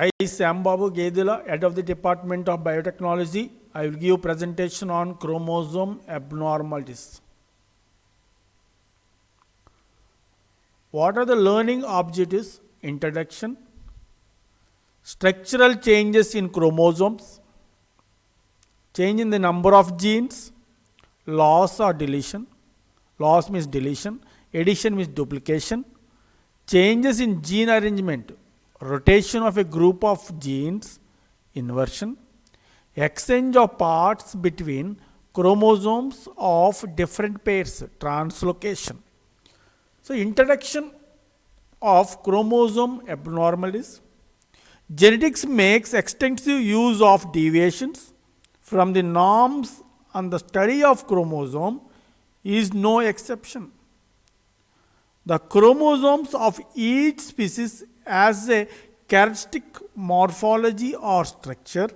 I, Sam Babu Gedula, head of the Department of Biotechnology. I will give presentation on chromosome abnormalities. What are the learning objectives? Introduction, structural changes in chromosomes, change in the number of genes, loss or deletion. Loss means deletion, addition means duplication, changes in gene arrangement, rotation of a group of genes, inversion, exchange of parts between chromosomes of different pairs, translocation. So, introduction of chromosome abnormalities. Genetics makes extensive use of deviations from the norms, and the study of chromosome is no exception. The chromosomes of each species has a characteristic morphology or structure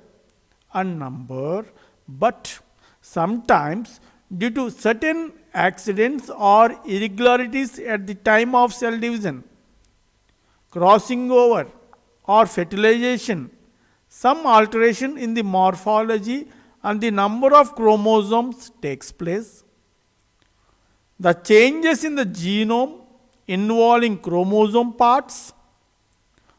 and number, but sometimes due to certain accidents or irregularities at the time of cell division, crossing over or fertilization, some alteration in the morphology and the number of chromosomes takes place. The changes in the genome involving chromosome parts,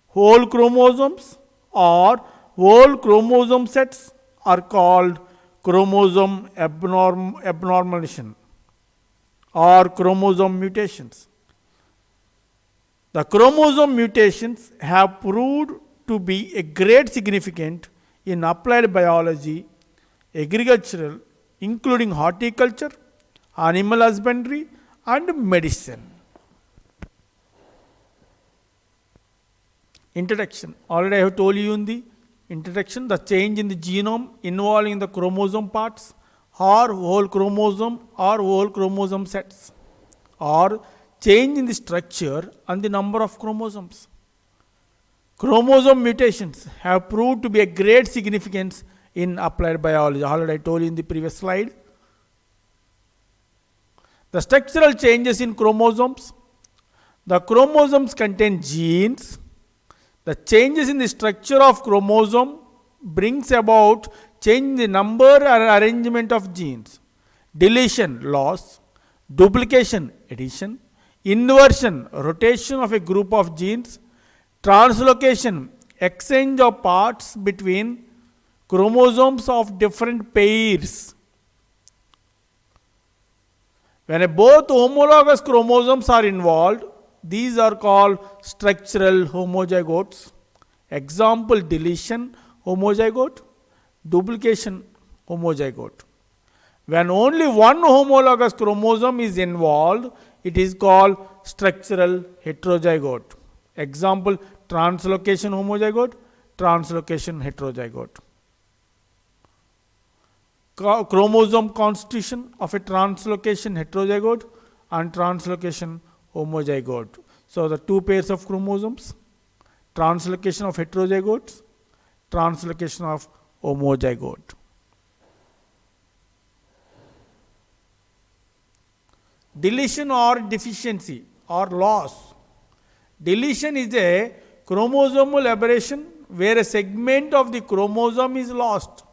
whole chromosomes or whole chromosome sets are called chromosome abnormalization or chromosome mutations. The chromosome mutations have proved to be a great significance in applied biology, agricultural, including horticulture, animal husbandry, and medicine. Introduction. Already I have told you in the introduction the change in the genome involving the chromosome parts or whole chromosome or whole chromosome sets, or change in the structure and the number of chromosomes. Chromosome mutations have proved to be a great significance in applied biology. Already I told you in the previous slide. The structural changes in chromosomes. The chromosomes contain genes. The changes in the structure of chromosome brings about change in the number or arrangement of genes. Deletion, loss. Duplication, addition. Inversion, rotation of a group of genes. Translocation, exchange of parts between chromosomes of different pairs. When both homologous chromosomes are involved, these are called structural homozygotes. Example, deletion homozygote, duplication homozygote. When only one homologous chromosome is involved, it is called structural heterozygote. Example, translocation homozygote, translocation heterozygote. Chromosome constitution of a translocation heterozygote and translocation homozygote. So, the two pairs of chromosomes, translocation of heterozygotes, translocation of homozygote. Deletion or deficiency or loss. Deletion is a chromosomal aberration where a segment of the chromosome is lost.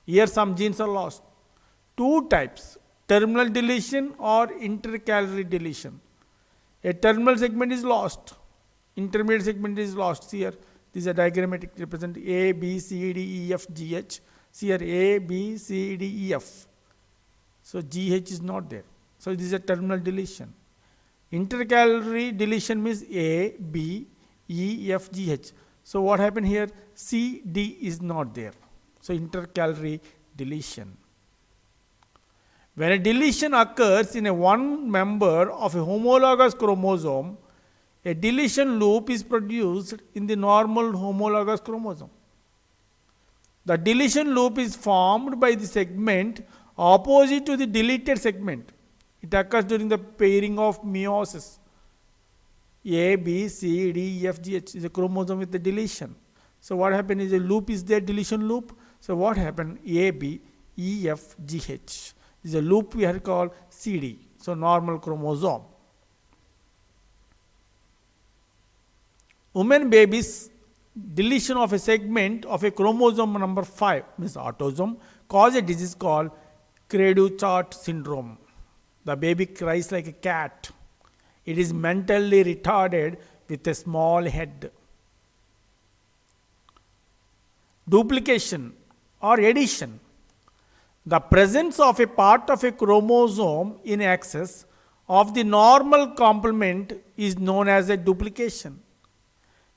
Here some genes are lost. Two types, terminal deletion or intercalary deletion. A terminal segment is lost, intermediate segment is lost. Here, this is a diagrammatic represent A, B, C, D, E, F, G, H. See here A, B, C, D, E, F. So, G, H is not there. So, this is a terminal deletion. Intercalary deletion means A, B, E, F, G, H. So, what happened here? C, D is not there. So, intercalary deletion. When a deletion occurs in a one member of a homologous chromosome, a deletion loop is produced in the normal homologous chromosome. The deletion loop is formed by the segment opposite to the deleted segment. It occurs during the pairing of meiosis. A, B, C, D, E, F, G, H is a chromosome with the deletion. So, what happened is a loop is there, deletion loop. So, what happened? A, B, E, F, G, H. This is a loop we have called CD. So, normal chromosome. Women babies deletion of a segment of a chromosome number 5, means autosome, cause a disease called Cru-Chart syndrome. The baby cries like a cat. It is mentally retarded with a small head. Duplication or addition. The presence of a part of a chromosome in excess of the normal complement is known as a duplication.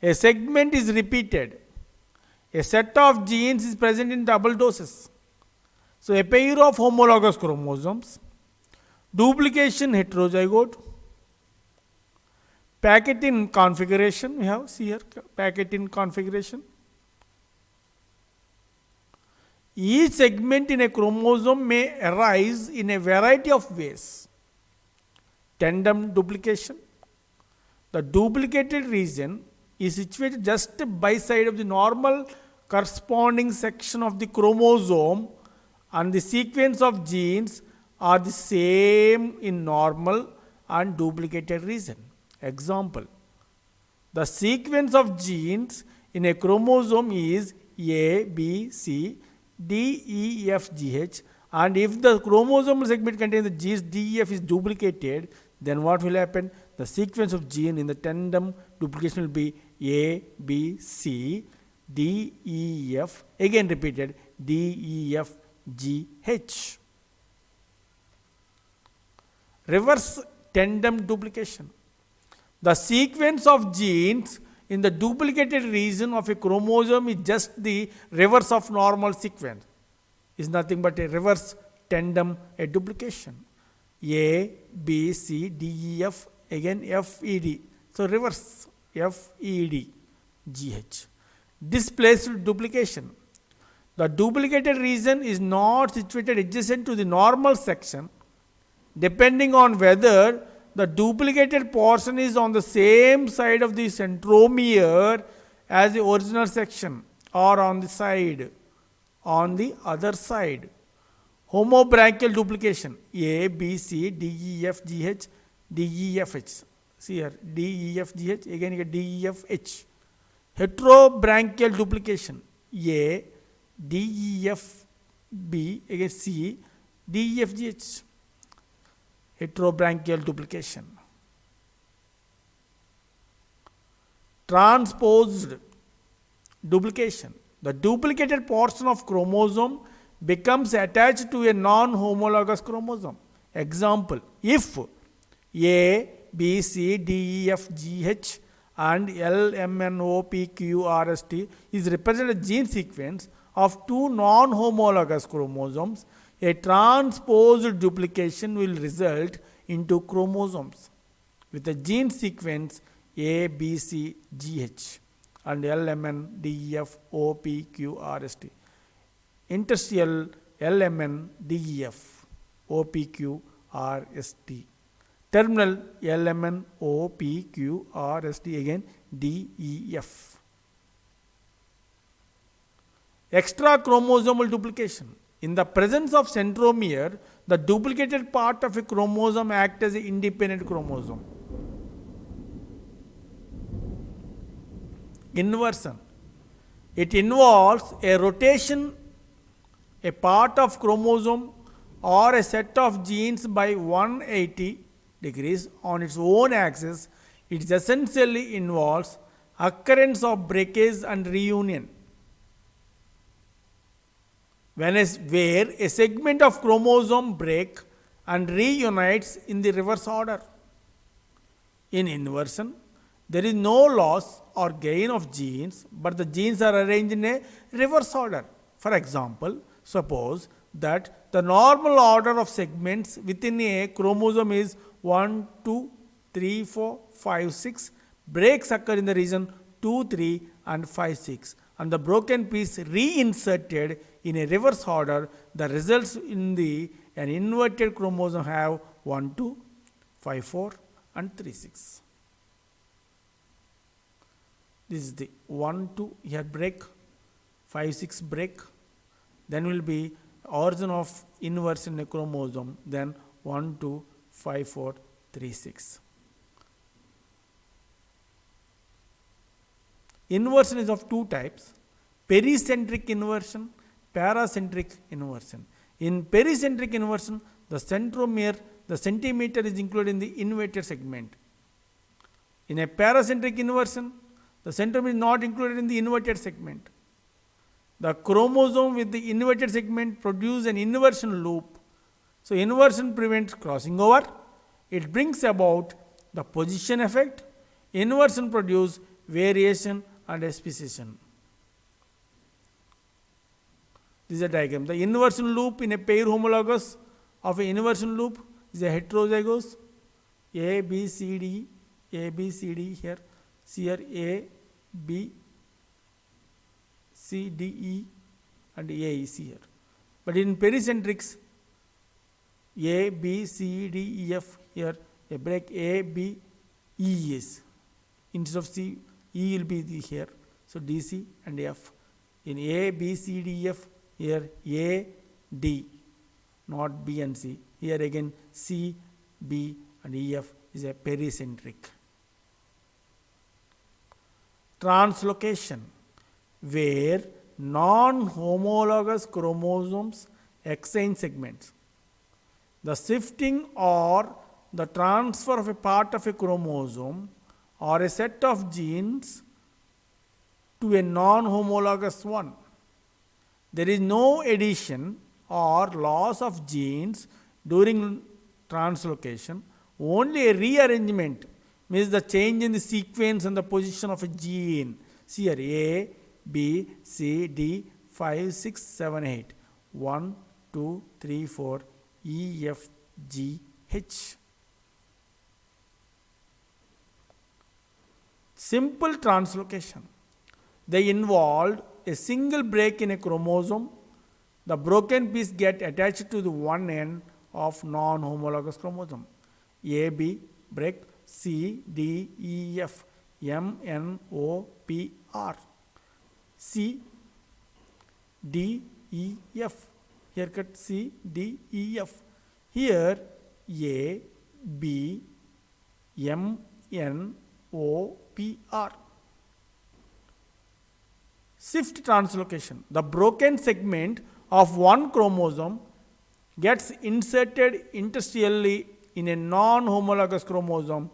A segment is repeated. A set of genes is present in double doses. So, a pair of homologous chromosomes, duplication heterozygote, packet in configuration, we have see here packet in configuration. Each segment in a chromosome may arise in a variety of ways. Tandem duplication. The duplicated region is situated just by side of the normal corresponding section of the chromosome, and the sequence of genes are the same in normal and duplicated region. Example, the sequence of genes in a chromosome is A, B, C, D, E, F, G, H, and if the chromosomal segment contains the genes D, E, F is duplicated, then what will happen? The sequence of gene in the tandem duplication will be A, B, C, D, E, F, again repeated D, E, F, G, H. Reverse tandem duplication. The sequence of genes in the duplicated region of a chromosome is just the reverse of normal sequence. Is nothing but a reverse tandem, a duplication. A, B, C, D, E, F, again F, E, D. So reverse F, E, D, G, H. Displaced duplication. The duplicated region is not situated adjacent to the normal section, depending on whether the duplicated portion is on the same side of the centromere as the original section or on the other side. Homobranchial duplication. A, B, C, D, E, F, G, H, D, E, F, H. See here, D, E, F, G, H, again you get D, E, F, H. Heterobranchial duplication. A, D, E, F, B, again C, D, E, F, G, H. Heterobranchial duplication. Transposed duplication. The duplicated portion of chromosome becomes attached to a non-homologous chromosome. Example, if A, B, C, D, E, F, G, H and L, M, N, O, P, Q, R, S, T is represented gene sequence of two non-homologous chromosomes, a transposed duplication will result into chromosomes with a gene sequence A, B, C, G, H and L, M, N, D, E, F, O, P, Q, R, S, T. Interstitial L, M, N, D, E, F, O, P, Q, R, S, T. Terminal L, M, N, O, P, Q, R, S, T, again D, E, F. Extra chromosomal duplication. In the presence of centromere, the duplicated part of a chromosome acts as an independent chromosome. Inversion. It involves a rotation, a part of chromosome or a set of genes by 180 degrees on its own axis. It essentially involves occurrence of breakage and reunion. Where a segment of chromosome break and reunites in the reverse order. In inversion, there is no loss or gain of genes, but the genes are arranged in a reverse order. For example, suppose that the normal order of segments within a chromosome is 1, 2, 3, 4, 5, 6. Breaks occur in the region 2, 3 and 5, 6. And the broken piece reinserted in a reverse order, the results in an inverted chromosome have 1, 2, 5, 4 and 3, 6. This is the 1, 2 here break, 5, 6 break. Then will be origin of inverse in a chromosome. Then 1, 2, 5, 4, 3, 6. Inversion is of two types: pericentric inversion, paracentric inversion. In pericentric inversion, the centromere, the centimeter is included in the inverted segment. In a paracentric inversion, the centromere is not included in the inverted segment. The chromosome with the inverted segment produce an inversion loop. So inversion prevents crossing over. It brings about the position effect. Inversion produce variation and speciation. This is a diagram. The inversion loop in a pair homologous of an inversion loop is a heterozygous. A, B, C, D, A, B, C, D here. Here A, B, C, D, E and A is here. But in pericentrics, A, B, C, D, E, F here, a break A, B, E is. Instead of C, E will be here. So D, C and F. In A, B, C, D, F, here A, D, not B and C. Here again C, B and E, F is a pericentric. Translocation, where non-homologous chromosomes exchange segments. The shifting or the transfer of a part of a chromosome or a set of genes to a non-homologous one. There is no addition or loss of genes during translocation. Only a rearrangement means the change in the sequence and the position of a gene. See here A, B, C, D, 5, 6, 7, 8. 1, 2, 3, 4, E, F, G, H. Simple translocation. They involved a single break in a chromosome. The broken piece get attached to the one end of non-homologous chromosome. A, B, break, C, D, E, F, M, N, O, P, R. C, D, E, F. Here cut C, D, E, F. Here A, B, M, N, O, P, R. Shift translocation. The broken segment of one chromosome gets inserted interstitially in a non-homologous chromosome.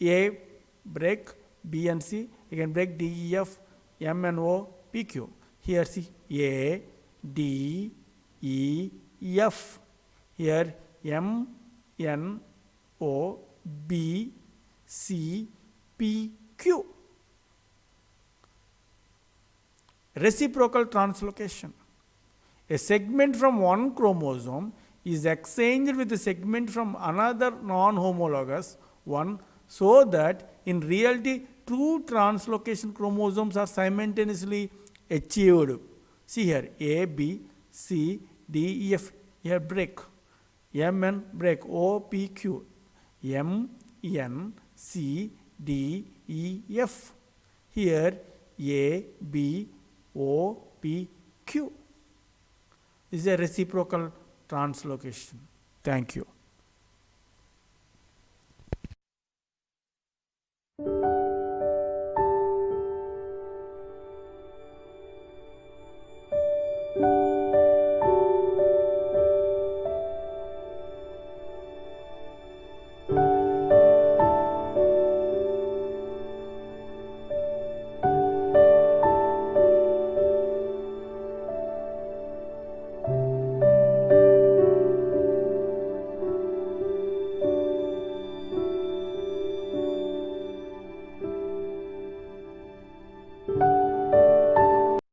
A break, B and C, again break D, E, F, M, N, O, P, Q. Here see A, D, E, F. Here M, N, O, B, C, P, Q. Reciprocal translocation. A segment from one chromosome is exchanged with a segment from another non-homologous one, so that in reality two translocation chromosomes are simultaneously achieved. See here A, B, C, D, E, F. Here break. M, N, break. O, P, Q. M, N, C, D, E, F. Here A, B, O, P, Q. This is a reciprocal translocation. Thank you.